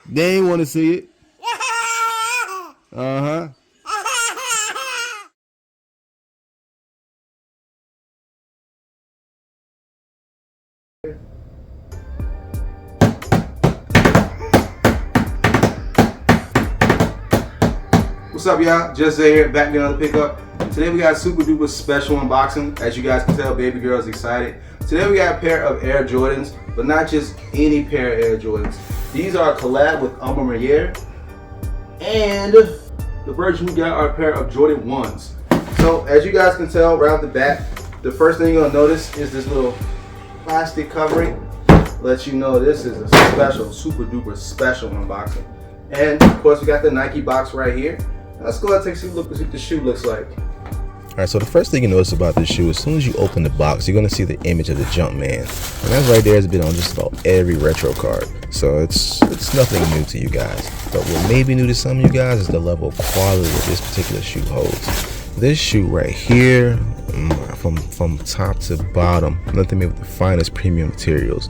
They ain't want to see it. Uh-huh. What's up, y'all? Justzay here, back with another pickup. Today we got a super duper special unboxing. As you guys can tell, baby girl is excited. Today we got a pair of Air Jordans, but not just any pair of Air Jordans. These are a collab with A MA MANIERE, and the version we got are a pair of Jordan 1s. So as you guys can tell right off the bat, the first thing you're gonna notice is this little plastic covering. Lets you know this is a special, super duper special unboxing. And of course we got the Nike box right here. Let's go ahead and take a look at what the shoe looks like. Alright, so the first thing you notice about this shoe, as soon as you open the box, you're going to see the image of the Jumpman. And that right there has been on just about every retro card. So it's nothing new to you guys. But what may be new to some of you guys is the level of quality that this particular shoe holds. This shoe right here, from top to bottom, nothing made with the finest premium materials.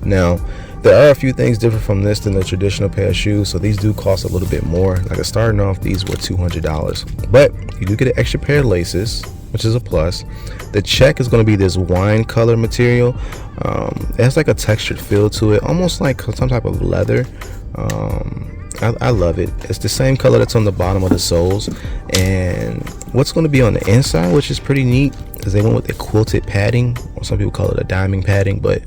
Now, there are a few things different from this than the traditional pair of shoes, so these do cost a little bit more. Like starting off, these were $200, but you do get an extra pair of laces, which is a plus. The check is going to be this wine color material. It has like a textured feel to it, almost like some type of leather. I love it. It's the same color that's on the bottom of the soles, and what's going to be on the inside, which is pretty neat, is they went with the quilted padding, or some people call it a diamond padding, but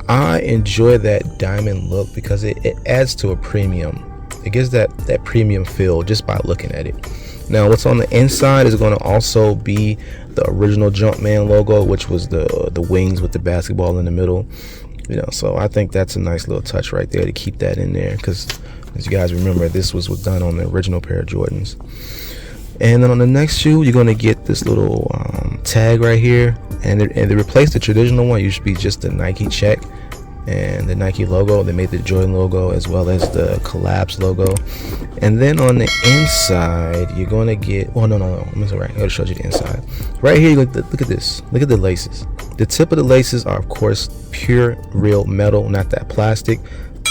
I enjoy that diamond look because it adds to a premium. It gives that premium feel just by looking at it. Now what's on the inside is going to also be the original Jumpman logo, which was the wings with the basketball in the middle. You know, so I think that's a nice little touch right there to keep that in there, because as you guys remember, this was done on the original pair of Jordans. And then on the next shoe, you're going to get this little tag right here, and to replace the traditional one, you should be just the Nike check and the Nike logo. They made the Jordan logo as well as the Collapse logo. And then on the inside, you're going to get, well, no, I'm sorry, I gotta show you the inside. Right here, look at this. Look at the laces. The tip of the laces are, of course, pure real metal, not that plastic.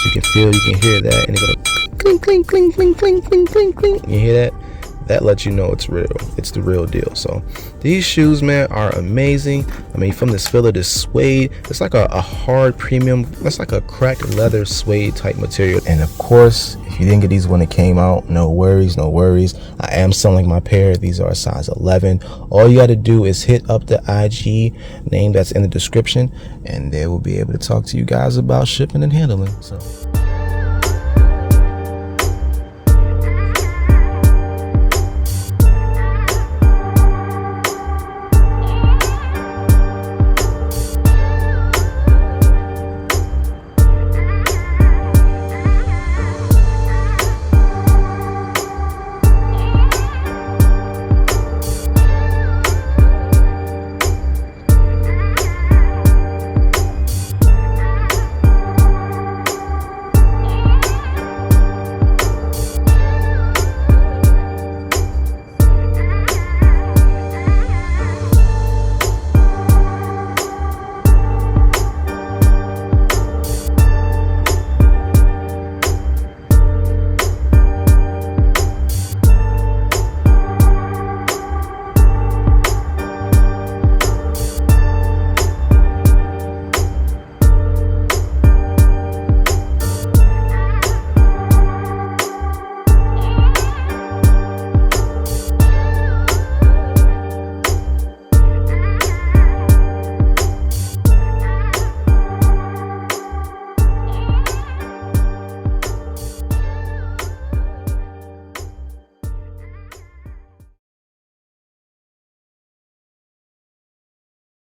You can feel, you can hear that, and it goes clink, clink, clink, clink, clink, clink, clink, clink. You hear that? That lets you know it's real. It's the real deal. So these shoes, man, are amazing. I mean, from this filler, this suede, it's like a hard premium. That's like a cracked leather suede type material. And of course, if you didn't get these when it came out, no worries, no worries. I am selling my pair. These are a size 11. All you got to do is hit up the IG name that's in the description, and they will be able to talk to you guys about shipping and handling. So